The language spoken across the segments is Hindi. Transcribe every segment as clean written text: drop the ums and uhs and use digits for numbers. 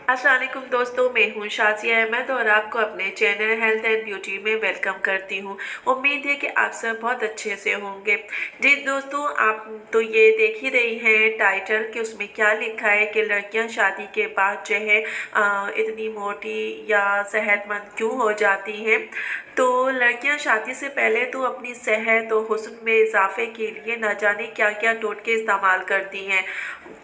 अस्सलाम वालेकुम दोस्तों, मैं हूँ शाज़िया अहमद और आपको अपने चैनल हेल्थ एंड ब्यूटी में वेलकम करती हूँ। उम्मीद है कि आप सब बहुत अच्छे से होंगे। जी दोस्तों, आप तो ये देख ही रही हैं टाइटल कि उसमें क्या लिखा है कि लड़कियाँ शादी के बाद जो है इतनी मोटी या सेहतमंद क्यों हो जाती हैं। तो लड़कियां शादी से पहले तो अपनी सेहत और हुस्न में इजाफे के लिए न जाने क्या क्या टोटके इस्तेमाल करती हैं।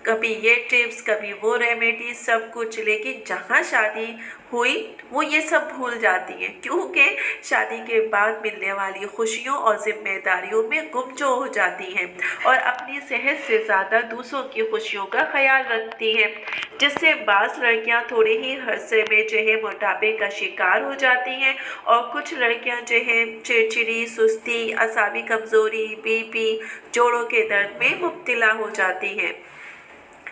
कभी ये टिप्स, कभी वो रेमेडी, सब कुछ, लेकिन जहाँ शादी हुई वो ये सब भूल जाती हैं, क्योंकि शादी के बाद मिलने वाली खुशियों और जिम्मेदारियों में गुमजो हो जाती हैं और अपनी सेहत से ज़्यादा दूसरों की खुशियों का ख्याल रखती हैं, जिससे बाज़ लड़कियां थोड़े ही अरसे में जो है मोटापे का शिकार हो जाती हैं और कुछ लड़कियां जो है चिड़चिड़ी, सुस्ती, असाबी कमज़ोरी, बीपी, जोड़ों के दर्द में मुब्तला हो जाती हैं।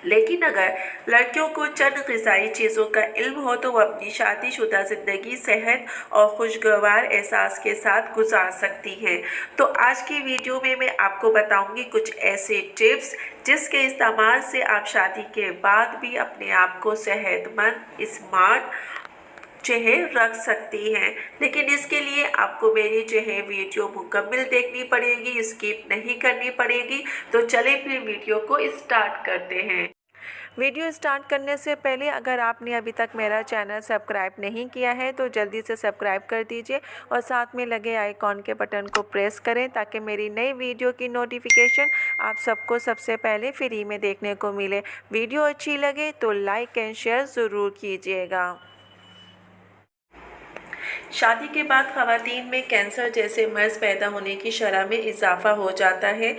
लेकिन अगर लड़कियों को चंद ग़िज़ाई चीज़ों का इल्म हो तो वो अपनी शादीशुदा ज़िंदगी सेहत और खुशगवार एहसास के साथ गुजार सकती हैं। तो आज की वीडियो में मैं आपको बताऊंगी कुछ ऐसे टिप्स जिसके इस्तेमाल से आप शादी के बाद भी अपने आप को सेहतमंद, स्मार्ट जो है रख सकती हैं। लेकिन इसके लिए आपको मेरी जो है वीडियो मुकम्मल देखनी पड़ेगी, स्किप नहीं करनी पड़ेगी। तो चलिए फिर वीडियो को स्टार्ट करते हैं। वीडियो स्टार्ट करने से पहले अगर आपने अभी तक मेरा चैनल सब्सक्राइब नहीं किया है तो जल्दी से सब्सक्राइब कर दीजिए और साथ में लगे आइकॉन के बटन को प्रेस करें ताकि मेरी नई वीडियो की नोटिफिकेशन आप सबको सबसे पहले फ्री में देखने को मिले। वीडियो अच्छी लगे तो लाइक एंड शेयर ज़रूर कीजिएगा। शादी के बाद ख़वातीन में कैंसर जैसे मर्ज़ पैदा होने की शरह में इजाफ़ा हो जाता है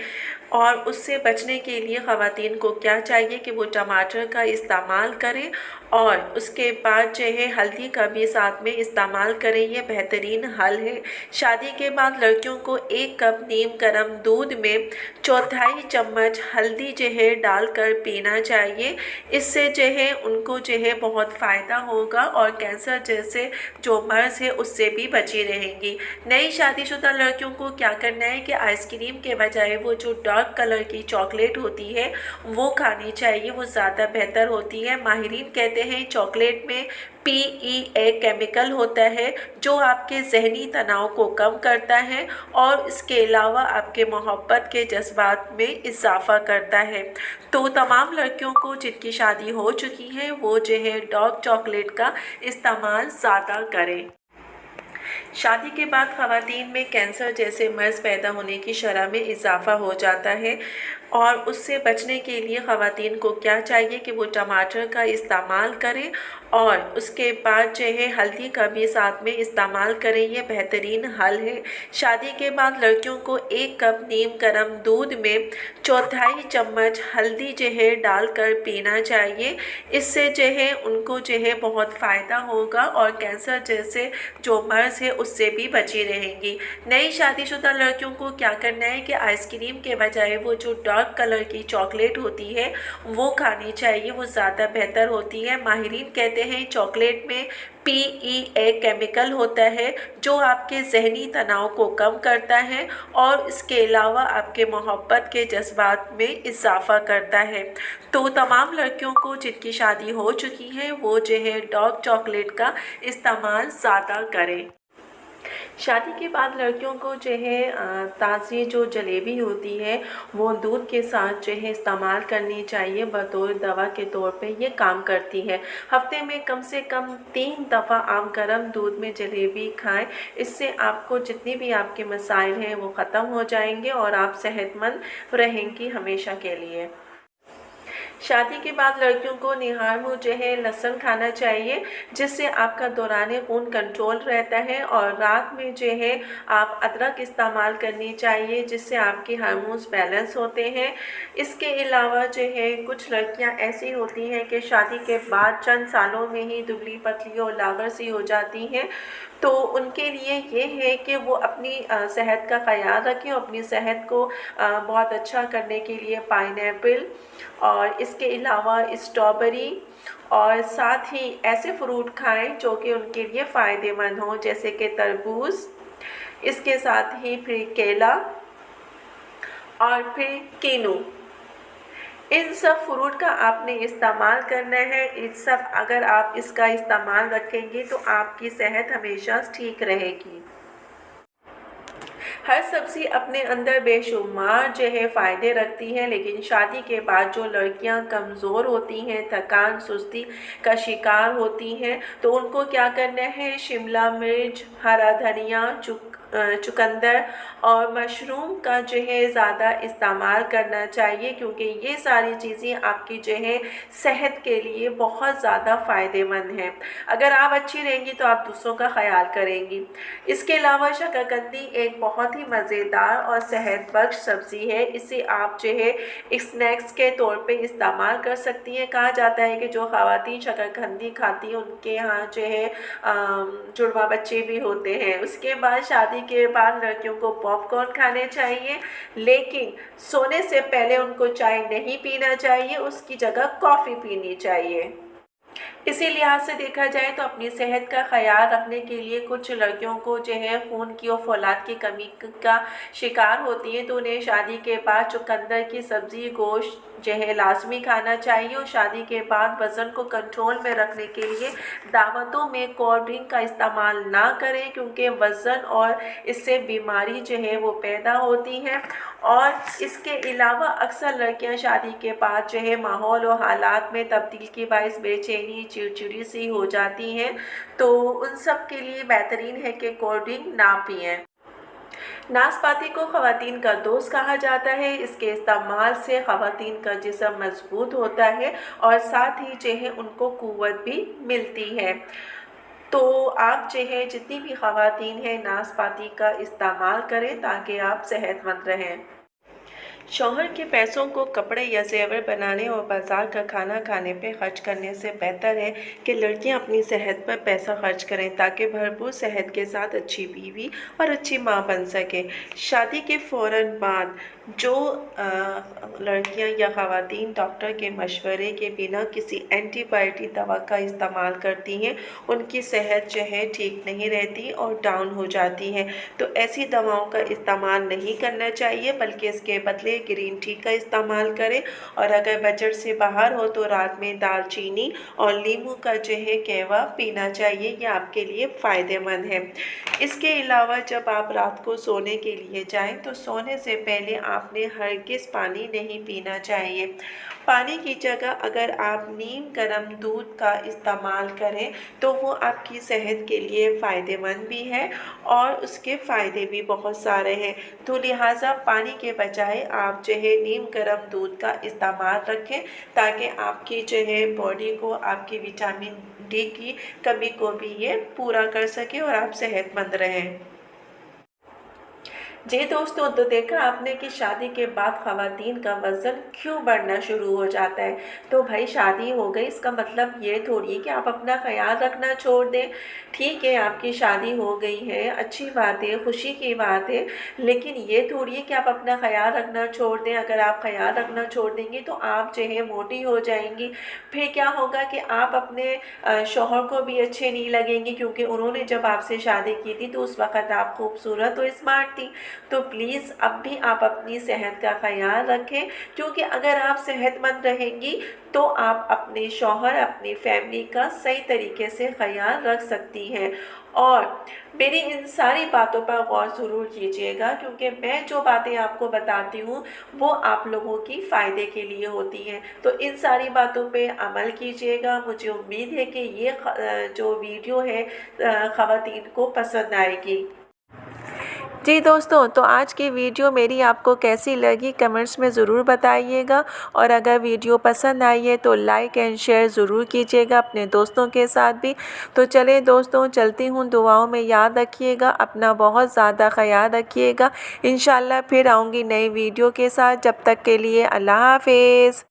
और उससे बचने के लिए ख़वातीन को क्या चाहिए कि वो टमाटर का इस्तेमाल करें और उसके बाद जो है हल्दी का भी साथ में इस्तेमाल करें। ये बेहतरीन हल है। शादी के बाद लड़कियों को 1 कप नीम गर्म दूध में 1/4 चम्मच हल्दी जो है डालकर पीना चाहिए। इससे जो है उनको जो है बहुत फ़ायदा होगा और कैंसर जैसे जो मर्ज़ है उससे भी बची रहेंगी। नई शादीशुदा लड़कियों को क्या करना है कि आइसक्रीम के बजाय वो जो डार्क कलर की चॉकलेट होती है वो खानी चाहिए, वो ज़्यादा बेहतर होती है। माहिरीन कहते हैं चॉकलेट में PEA केमिकल होता है जो आपके जहनी तनाव को कम करता है और इसके अलावा आपके मोहब्बत के जज्बात में इजाफा करता है। तो तमाम लड़कियों को जिनकी शादी हो चुकी है वो जो है डार्क चॉकलेट का इस्तेमाल ज़्यादा करें। शादी के बाद ख़वातीन में कैंसर जैसे मर्ज़ पैदा होने की शरह में इजाफ़ा हो जाता है और उससे बचने के लिए ख़वातीन को क्या चाहिए कि वो टमाटर का इस्तेमाल करें और उसके बाद जो है हल्दी का भी साथ में इस्तेमाल करें। ये बेहतरीन हल है। शादी के बाद लड़कियों को 1 कप नीम गर्म दूध में 1/4 चम्मच हल्दी जो है डालकर पीना चाहिए। इससे जो है उनको जो है बहुत फ़ायदा होगा और कैंसर जैसे जो मर्ज़ है उससे भी बची रहेंगी। नई शादीशुदा लड़कियों को क्या करना है कि आइसक्रीम के बजाय वो जो डार्क कलर की चॉकलेट होती है वो खानी चाहिए, वो ज़्यादा बेहतर होती है। माहिरीन कहते हैं चॉकलेट में PEA केमिकल होता है जो आपके जहनी तनाव को कम करता है और इसके अलावा आपके मोहब्बत के जज्बात में इजाफा करता है। तो तमाम लड़कियों को जिनकी शादी हो चुकी है वो जो है डार्क चॉकलेट का इस्तेमाल ज़्यादा करें। शादी के बाद लड़कियों को जो है ताज़ी जो जलेबी होती है वो दूध के साथ जो है इस्तेमाल करनी चाहिए। बतौर दवा के तौर पे ये काम करती है। हफ्ते में कम से कम 3 दफ़ा आप गर्म दूध में जलेबी खाएं। इससे आपको जितनी भी आपके मसाइल हैं वो ख़त्म हो जाएंगे और आप सेहतमंद रहेंगी हमेशा के लिए। शादी के बाद लड़कियों को निहार मुँह जो है लहसुन खाना चाहिए, जिससे आपका दौरान खून कंट्रोल रहता है और रात में जो है आप अदरक इस्तेमाल करनी चाहिए, जिससे आपके हार्मोन्स बैलेंस होते हैं। इसके अलावा जो है कुछ लड़कियां ऐसी होती हैं कि शादी के बाद चंद सालों में ही दुबली पतली और लागर सी हो जाती हैं। तो उनके लिए ये है कि वो अपनी सेहत का ख़याल रखें। अपनी सेहत को बहुत अच्छा करने के लिए पाइनएप्पल और इसके अलावा स्ट्रॉबेरी और साथ ही ऐसे फ्रूट खाएं जो कि उनके लिए फ़ायदेमंद हों, जैसे कि तरबूज, इसके साथ ही फिर केला और फिर कीनू। इन सब फ्रूट का आपने इस्तेमाल करना है। इन सब अगर आप इसका इस्तेमाल रखेंगे तो आपकी सेहत हमेशा ठीक रहेगी। हर सब्ज़ी अपने अंदर बेशुमार जो है फ़ायदे रखती है, लेकिन शादी के बाद जो लड़कियां कमज़ोर होती हैं, थकान सुस्ती का शिकार होती हैं, तो उनको क्या करना है, शिमला मिर्च, हरा धनिया, चुकंदर और मशरूम का जो है ज़्यादा इस्तेमाल करना चाहिए, क्योंकि ये सारी चीज़ें आपकी जो है सेहत के लिए बहुत ज़्यादा फ़ायदेमंद हैं। अगर आप अच्छी रहेंगी तो आप दूसरों का ख्याल करेंगी। इसके अलावा शकरकंदी एक बहुत ही मज़ेदार और सेहत बख्श सब्ज़ी है। इसे आप जो है स्नैक्स के तौर पे इस्तेमाल कर सकती हैं। कहा जाता है कि जो ख़वातीन शकरकंदी खाती हैं उनके यहाँ जो है जुड़वा बच्चे भी होते हैं। उसके बाद शादी के बाद लड़कियों को पॉपकॉर्न खाने चाहिए, लेकिन सोने से पहले उनको चाय नहीं पीना चाहिए, उसकी जगह कॉफ़ी पीनी चाहिए। इसी लिहाज से देखा जाए तो अपनी सेहत का ख्याल रखने के लिए कुछ लड़कियों को जो है खून की और फौलाद की कमी का शिकार होती है, तो उन्हें शादी के बाद चुकंदर की सब्ज़ी, गोश्त जो है लाजमी खाना चाहिए। और शादी के बाद वज़न को कंट्रोल में रखने के लिए दावतों में कोल्ड ड्रिंक का इस्तेमाल ना करें, क्योंकि वज़न और इससे बीमारी जो है वो पैदा होती है। और इसके अलावा अक्सर लड़कियां शादी के बाद जो है माहौल और हालात में तब्दील के बायस बेचैनी, चिड़चिड़ी सी हो जाती हैं, तो उन सब के लिए बेहतरीन है कि कोल्ड ड्रिंक ना पिएं। नाशपाती को ख़वातीन का दोस्त कहा जाता है। इसके इस्तेमाल से ख़वातीन का जिस्म मजबूत होता है और साथ ही जो है उनको क़ुव्वत भी मिलती है। तो आप जो है जितनी भी ख़वातीन हैं नाशपाती का इस्तेमाल करें ताकि आप सेहतमंद रहें। शौहर के पैसों को कपड़े या ज़ेवर बनाने और बाज़ार का खाना खाने पे खर्च करने से बेहतर है कि लड़कियां अपनी सेहत पर पैसा खर्च करें, ताकि भरपूर सेहत के साथ अच्छी बीवी और अच्छी माँ बन सके। शादी के फ़ौरन बाद जो लड़कियां या ख़वातीन डॉक्टर के मशवरे के बिना किसी एंटीबायोटिक दवा का इस्तेमाल करती हैं, उनकी सेहत जो है ठीक नहीं रहती और डाउन हो जाती है। तो ऐसी दवाओं का इस्तेमाल नहीं करना चाहिए, बल्कि इसके बदले ग्रीन टी का इस्तेमाल करें। और अगर बजट से बाहर हो तो रात में दालचीनी और नींबू का जो है कहवा पीना चाहिए, ये आपके लिए फ़ायदेमंद है। इसके अलावा जब आप रात को सोने के लिए जाएं तो सोने से पहले आपने हरगिज़ पानी नहीं पीना चाहिए। पानी की जगह अगर आप नीम गर्म दूध का इस्तेमाल करें तो वो आपकी सेहत के लिए फ़ायदेमंद भी है और उसके फ़ायदे भी बहुत सारे हैं। तो लिहाजा पानी के बजाय आप जो है नीम गर्म दूध का इस्तेमाल रखें, ताकि आपकी जो है बॉडी को आपकी विटामिन डी की कमी को भी ये पूरा कर सके और आप सेहतमंद रहें। जी दोस्तों, तो देखा आपने कि शादी के बाद ख़वातीन का वज़न क्यों बढ़ना शुरू हो जाता है। तो भाई शादी हो गई इसका मतलब ये थोड़ी है कि आप अपना ख्याल रखना छोड़ दें। ठीक है, आपकी शादी हो गई है, अच्छी बात है, खुशी की बात है, लेकिन ये थोड़ी है कि आप अपना ख्याल रखना छोड़ दें। अगर आप ख्याल रखना छोड़ देंगी तो आप जो है मोटी हो जाएंगी। फिर क्या होगा कि आप अपने शौहर को भी अच्छे नहीं लगेंगी, क्योंकि उन्होंने जब आपसे शादी की थी तो उस वक़्त आप खूबसूरत और स्मार्ट थी। तो प्लीज़ अब भी आप अपनी सेहत का ख्याल रखें, क्योंकि अगर आप सेहतमंद रहेंगी तो आप अपने शौहर, अपनी फैमिली का सही तरीके से ख्याल रख सकती हैं। और मेरी इन सारी बातों पर गौर ज़रूर कीजिएगा, क्योंकि मैं जो बातें आपको बताती हूँ वो आप लोगों की फ़ायदे के लिए होती हैं। तो इन सारी बातों पे अमल कीजिएगा। मुझे उम्मीद है कि ये जो वीडियो है ख़वातीन को पसंद आएगी। जी दोस्तों, तो आज की वीडियो मेरी आपको कैसी लगी कमेंट्स में ज़रूर बताइएगा। और अगर वीडियो पसंद आई है तो लाइक एंड शेयर ज़रूर कीजिएगा अपने दोस्तों के साथ भी। तो चलें दोस्तों, चलती हूँ, दुआओं में याद रखिएगा, अपना बहुत ज़्यादा ख्याल रखिएगा। इंशाल्लाह फिर आऊँगी नई वीडियो के साथ। जब तक के लिए अल्लाह हाफ़िज़।